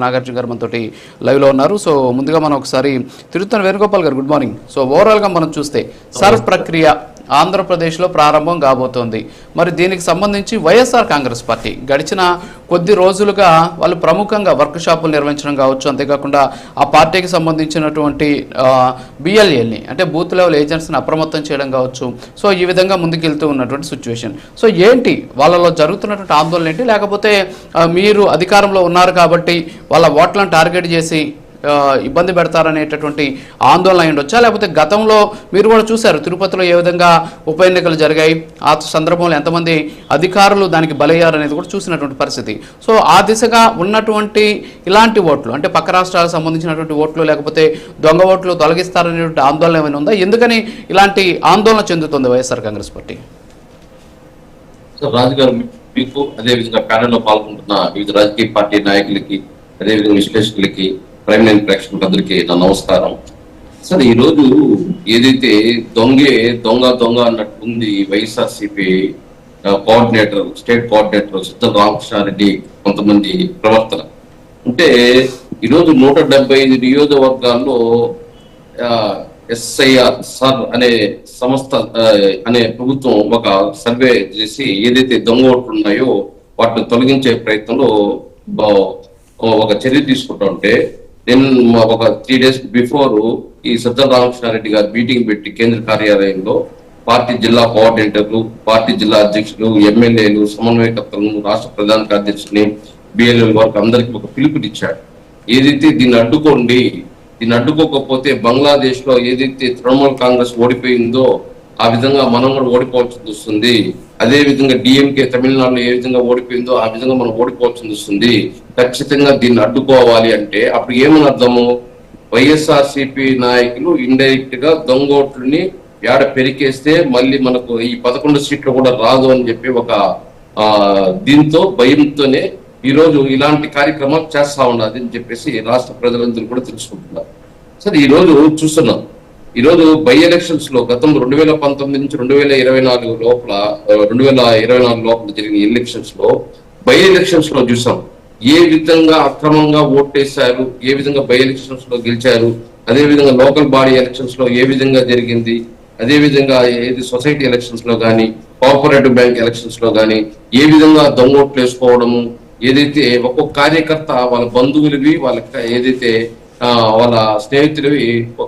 నాగార్జున గారు మనతోటి లైవ్లో ఉన్నారు. సో ముందుగా మనం ఒకసారి తిరుత్తన వేణుగోపాల్ గారు గుడ్ మార్నింగ్. సో ఓవరాల్గా మనం చూస్తే సర్వ్ ప్రక్రియ ఆంధ్రప్రదేశ్లో ప్రారంభం కాబోతోంది. మరి దీనికి సంబంధించి వైఎస్ఆర్ కాంగ్రెస్ పార్టీ గడిచిన కొద్ది రోజులుగా వాళ్ళు ప్రముఖంగా వర్క్ షాపులు నిర్వహించడం కావచ్చు, అంతేకాకుండా ఆ పార్టీకి సంబంధించినటువంటి బిఎల్ఏని అంటే బూత్ లెవెల్ ఏజెంట్స్ని అప్రమత్తం చేయడం కావచ్చు. సో ఈ విధంగా ముందుకెళ్తూ ఉన్నటువంటి సిచ్యువేషన్. సో ఏంటి వాళ్ళలో జరుగుతున్నటువంటి ఆందోళన ఏంటి? లేకపోతే మీరు అధికారంలో ఉన్నారు కాబట్టి వాళ్ళ ఓట్లను టార్గెట్ చేసి ఇబ్బంది పెడతారనేటటువంటి ఆందోళన అయి ఉండొచ్చా? లేకపోతే గతంలో మీరు కూడా చూశారు తిరుపతిలో ఏ విధంగా ఉప ఎన్నికలు జరిగాయి, ఆ సందర్భంలో ఎంతమంది అధికారులు దానికి బలయ్యారు అనేది కూడా చూసినటువంటి పరిస్థితి. సో ఆ దిశగా ఉన్నటువంటి ఇలాంటి ఓట్లు అంటే పక్క రాష్ట్రాలకు సంబంధించినటువంటి ఓట్లు లేకపోతే దొంగ ఓట్లు తొలగిస్తారనేటువంటి ఆందోళన ఏమైనా ఉందా? ఎందుకని ఇలాంటి ఆందోళన చెందుతుంది వైఎస్ఆర్ కాంగ్రెస్ పార్టీ? రాజుగారు మీకు అదేవిధంగా ప్యానెల్లో పాల్గొంటున్న వివిధ రాజకీయ పార్టీ నాయకులకి అదేవిధంగా విశ్లేషకులకి ప్రైమ్ లైన్ ప్రేక్షకులకు అందరికీ నా నమస్కారం. సరే, ఈరోజు ఏదైతే దొంగ అన్నట్టుంది వైఎస్ఆర్సీపీ కోఆర్డినేటర్ స్టేట్ కోఆర్డినేటర్ సిద్ధం రామకృష్ణారెడ్డి కొంతమంది ప్రవర్తన అంటే ఈరోజు 175 నియోజకవర్గాల్లో SIR సర్ అనే సంస్థ అనే ప్రభుత్వం ఒక సర్వే చేసి ఏదైతే దొంగ ఓట్లు ఉన్నాయో వాటిని తొలగించే ప్రయత్నంలో ఒక చర్య తీసుకుంటా ఉంటే నేను ఒక 3 days బిఫోర్ ఈ సిద్ధం రామకృష్ణారెడ్డి గారు మీటింగ్ పెట్టి కేంద్ర కార్యాలయంలో పార్టీ జిల్లా కోఆర్డినేటర్లు, పార్టీ జిల్లా అధ్యక్షులు, ఎమ్మెల్యేలు, సమన్వయకర్తలను, రాష్ట్ర ప్రధాన కార్యదర్శిని, బిఎల్ఎల్ వరకు అందరికీ ఒక పిలుపునిచ్చాడు. ఏదైతే దీన్ని అడ్డుకోండి, దీన్ని అడ్డుకోకపోతే బంగ్లాదేశ్ లో ఏదైతే తృణమూల్ కాంగ్రెస్ ఓడిపోయిందో ఆ విధంగా మనం కూడా ఓడిపోవాల్సి వస్తుంది. అదే విధంగా డిఎంకే తమిళనాడులో ఏ విధంగా ఓడిపోయిందో ఆ విధంగా మనం ఓడిపోవాల్సి వస్తుంది. ఖచ్చితంగా దీన్ని అడ్డుకోవాలి అంటే అప్పుడు ఏమని అర్థము? వైఎస్ఆర్సీపీ నాయకులు ఇండైరెక్ట్ గా దొంగోట్లని ఏడ పెరికేస్తే మళ్ళీ మనకు ఈ 11 సీట్లు కూడా రాదు అని చెప్పి ఒక దీంతో భయంతోనే ఈ రోజు ఇలాంటి కార్యక్రమాలు చేస్తా ఉన్నది అని చెప్పేసి రాష్ట్ర ప్రజలందరూ కూడా తెలుసుకుంటున్నారు. సరే, ఈ రోజు చూస్తున్నాం, ఈ రోజు బై ఎలక్షన్స్ లో గతంలో 2019 నుంచి 2024 లోపల జరిగిన ఎలక్షన్స్ లో బై ఎలక్షన్స్ లో చూసాం ఏ విధంగా అక్రమంగా ఓటేశారు, ఏ విధంగా బై ఎలక్షన్స్ లో గెలిచారు, అదే విధంగా లోకల్ బాడీ ఎలక్షన్స్ లో ఏ విధంగా జరిగింది, అదే విధంగా ఏది సొసైటీ ఎలక్షన్స్ లో కానీ కోఆపరేటివ్ బ్యాంక్ ఎలక్షన్స్ లో కానీ ఏ విధంగా దొంగ ఓట్లు వేసుకోవడము, ఏదైతే ఒక్కొక్క కార్యకర్త వాళ్ళ బంధువులవి వాళ్ళకి ఏదైతే వాళ్ళ స్నేహితులవి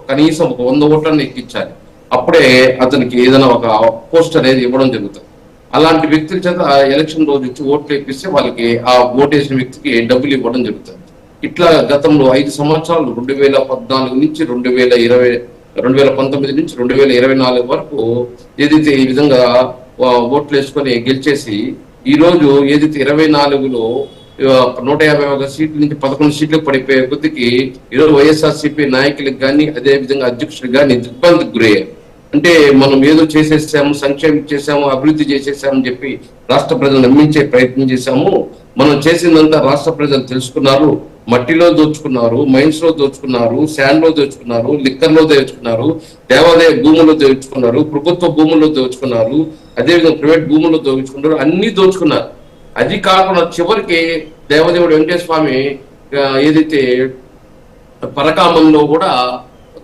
కనీసం ఒక 100 ఓట్లను ఎక్కించాలి. అప్పుడే అతనికి ఏదైనా ఒక పోస్ట్ అనేది ఇవ్వడం జరుగుతుంది. అలాంటి వ్యక్తుల చేత ఎలక్షన్ రోజు వచ్చి ఓట్లు ఎక్కిస్తే వాళ్ళకి ఆ ఓటేసిన వ్యక్తికి డబ్బులు ఇవ్వడం జరుగుతుంది. ఇట్లా గతంలో 5 సంవత్సరాలు 2014 నుంచి 2019 నుంచి 2024 వరకు ఏదైతే ఈ విధంగా ఓట్లు వేసుకొని గెలిచేసి ఈ రోజు ఏదైతే 24లో 151 సీట్ల నుంచి 11 సీట్లకు పడిపోయే కొద్దికి ఈరోజు వైఎస్ఆర్సీపీ నాయకులకు కానీ అదే విధంగా అధ్యక్షులకు కానీ దిగ్బంధకు గురయ్యారు. అంటే మనం ఏదో చేసేసాము, సంక్షేమం చేసాము, అభివృద్ధి చేసేసామని చెప్పి రాష్ట్ర ప్రజలు నమ్మించే ప్రయత్నం చేశాము. మనం చేసిందంతా రాష్ట్ర ప్రజలు తెలుసుకున్నారు. మట్టిలో దోచుకున్నారు, మైన్స్ లో దోచుకున్నారు, శాండ్ లో దోచుకున్నారు, లిక్కర్ లో దోచుకున్నారు, దేవాలయ భూముల్లో దోచుకున్నారు, ప్రభుత్వ భూముల్లో దోచుకున్నారు, అదేవిధంగా ప్రైవేట్ భూముల్లో దోచుకున్నారు, అన్ని దోచుకున్నారు. అది కాకుండా చివరికి దేవదేవుడు వెంకటేశ్వర స్వామి ఏదైతే పరకామంలో కూడా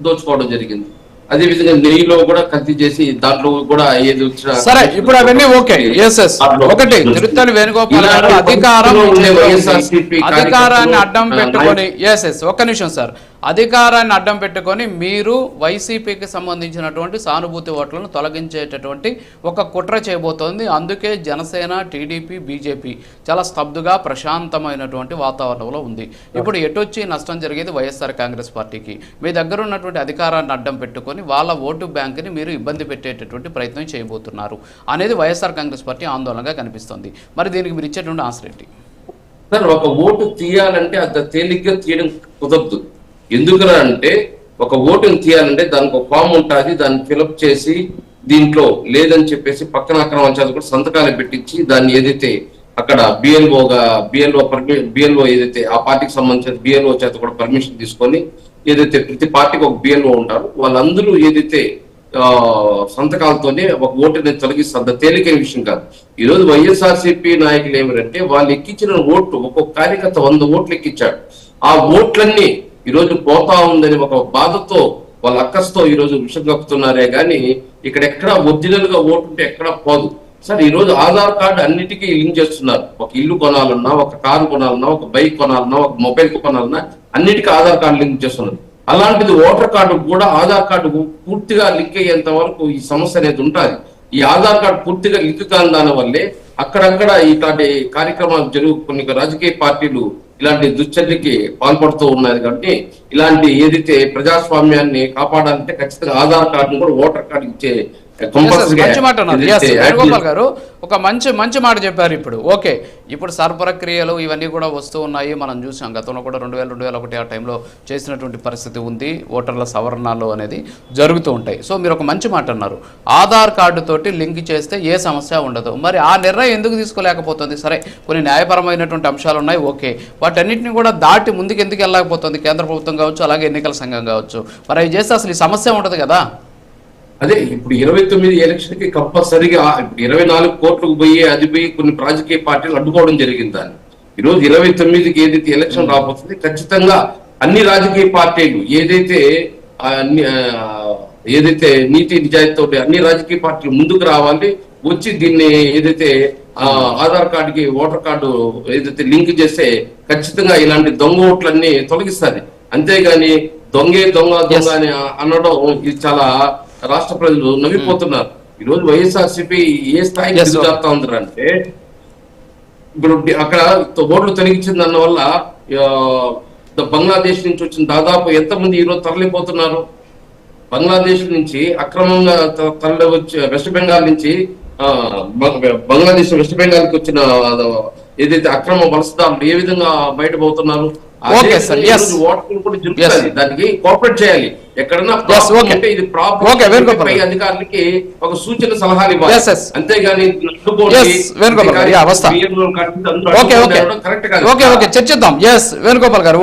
దోచుకోవడం జరిగింది. అదే విధంగా నెయ్యిలో కూడా కల్తీ చేసి దాంట్లో కూడా ఏది వచ్చినా సరే. ఇప్పుడు అవన్నీ ఓకే. ఒకటి తిరుత్తని వేణుగోపాల్ గారు అధికారాన్ని అడ్డం పెట్టుకొని ఒక్క నిమిషం సార్, అధికారాన్ని అడ్డం పెట్టుకొని మీరు వైసీపీకి సంబంధించినటువంటి సానుభూతి ఓట్లను తొలగించేటటువంటి ఒక కుట్ర చేయబోతోంది. అందుకే జనసేన, టీడీపీ, బీజేపీ చాలా స్తబ్దుగా ప్రశాంతమైనటువంటి వాతావరణంలో ఉంది. ఇప్పుడు ఎటొచ్చి నష్టం జరిగేది వైఎస్ఆర్ కాంగ్రెస్ పార్టీకి. మీ దగ్గర ఉన్నటువంటి అధికారాన్ని అడ్డం పెట్టుకొని వాళ్ళ ఓటు బ్యాంకుని మీరు ఇబ్బంది పెట్టేటటువంటి ప్రయత్నం చేయబోతున్నారు అనేది వైఎస్ఆర్ కాంగ్రెస్ పార్టీ ఆందోళనగా కనిపిస్తుంది. మరి దీనికి మీరు ఇచ్చేటువంటి ఆన్సర్ ఏంటి? సార్, ఒక ఓటు తీయాలంటే అంత తేలిగ్గా తీయడం కుదరదు. ఎందుకని అంటే ఒక ఓటుని తీయాలంటే దానికి ఒక ఫామ్ ఉంటుంది, దాన్ని ఫిలప్ చేసి దీంట్లో లేదని చెప్పేసి పక్కన అక్రమాల చేత కూడా సంతకాలు పెట్టించి దాన్ని ఏదైతే అక్కడ బిఎల్ఓ ఏదైతే ఆ పార్టీకి సంబంధించిన బిఎల్ఓ చేత కూడా పర్మిషన్ తీసుకొని ఏదైతే ప్రతి పార్టీకి ఒక బిఎల్ఓ ఉంటారు వాళ్ళందరూ ఏదైతే సంతకాలతోనే ఒక ఓటుని తొలగిస్తారు. తేలికైన విషయం కాదు. ఈ రోజు వైఎస్ఆర్సీపీ నాయకులు ఏమిటంటే వాళ్ళు ఎక్కించిన ఓట్లు ఒక్కొక్క కార్యకర్త 100 ఓట్లు ఎక్కించాడు. ఆ ఓట్లన్నీ ఈరోజు పోతా ఉందని ఒక బాధతో వాళ్ళ అక్కస్తో ఈరోజు విషం కక్కుతున్నారే కానీ ఇక్కడ ఎక్కడ ఒరిజినల్ గా ఓటు ఉంటే ఎక్కడ పోదు. సార్ ఈ రోజు ఆధార్ కార్డు అన్నిటికీ లింక్ చేస్తున్నారు. ఒక ఇల్లు కొనాలన్నా, ఒక కారు కొనాలన్నా, ఒక బైక్ కొనాలన్నా, ఒక మొబైల్ కొనాలన్నా అన్నిటికీ ఆధార్ కార్డు లింక్ చేస్తున్నారు. అలాంటిది ఓటర్ కార్డు కూడా ఆధార్ కార్డు పూర్తిగా లింక్ అయ్యేంత వరకు ఈ సమస్య అనేది ఉంటుంది. ఈ ఆధార్ కార్డు పూర్తిగా లింక్ కాని దాని వల్లే అక్కడక్కడ ఇట్లాంటి కార్యక్రమాలు కొన్ని రాజకీయ పార్టీలు ఇలాంటి దుశ్చర్యకి పాల్పడుతూ ఉన్నది. కాబట్టి ఇలాంటి ఏదైతే ప్రజాస్వామ్యాన్ని కాపాడాలంటే ఖచ్చితంగా ఆధార్ కార్డును కూడా ఓటర్ కార్డు ఇచ్చే మంచి మాట అన్నారు. వేణుగోపాల్ గారు ఒక మంచి మాట చెప్పారు. ఇప్పుడు ఇప్పుడు ప్రక్రియలు ఇవన్నీ కూడా వస్తూ ఉన్నాయి. మనం చూసాం గతంలో కూడా 2000-2001 ఆ టైంలో చేసినటువంటి పరిస్థితి ఉంది. ఓటర్ల సవరణలు అనేది జరుగుతూ ఉంటాయి. సో మీరు ఒక మంచి మాట అన్నారు, ఆధార్ కార్డు తోటి లింక్ చేస్తే ఏ సమస్య ఉండదు. మరి ఆ నిర్ణయం ఎందుకు తీసుకోలేకపోతుంది? సరే, కొన్ని న్యాయపరమైనటువంటి అంశాలు ఉన్నాయి, వాటన్నిటిని కూడా దాటి ముందుకు ఎందుకు వెళ్ళలేకపోతుంది కేంద్ర ప్రభుత్వం కావచ్చు, అలాగే ఎన్నికల సంఘం కావచ్చు? మరి అవి చేస్తే అసలు ఈ సమస్య ఉండదు కదా. అదే ఇప్పుడు 29 ఎలక్షన్ కి కంపల్సరీగా ఇప్పుడు 24 కోట్లకు పోయి కొన్ని రాజకీయ పార్టీలు అడ్డుకోవడం జరిగింది. దాన్ని ఈరోజు 29కి ఏదైతే ఎలక్షన్ రాబోతుంది ఖచ్చితంగా అన్ని రాజకీయ పార్టీలు ఏదైతే నీతి నిజాయితీతో అన్ని రాజకీయ పార్టీలు ముందుకు రావాలి, వచ్చి దీన్ని ఏదైతే ఆధార్ కార్డుకి ఓటర్ కార్డు ఏదైతే లింక్ చేస్తే ఖచ్చితంగా ఇలాంటి దొంగ ఓట్లన్నీ తొలగిస్తుంది. అంతేగాని దొంగ అని అనడం ఇది చాలా రాష్ట్ర ప్రజలు నవ్విపోతున్నారు. ఈరోజు వైఎస్ఆర్సీపీ ఏ స్థాయికి ఎదుగుతా ఉందంటే ఇప్పుడు అక్కడ ఓట్లు తొలగించింది అన్న వల్ల బంగ్లాదేశ్ నుంచి వచ్చిన దాదాపు ఎంతమంది ఈరోజు తరలిపోతున్నారు. బంగ్లాదేశ్ నుంచి అక్రమంగా తరలి వచ్చి వెస్ట్ బెంగాల్ నుంచి వెస్ట్ బెంగాల్ కి వచ్చిన ఏదైతే అక్రమ వలసదారులు ఏ విధంగా బయటపోతున్నారు, దానికి కోఆపరేట్ చేయాలి. ఎక్కడన్నా ఇది ప్రాబ్లం అధికారులకి ఒక సూచన సలహాలు ఇవ్వాలి. అంతేగాని చర్చిద్దాం. వేణుగోపాల్ గారు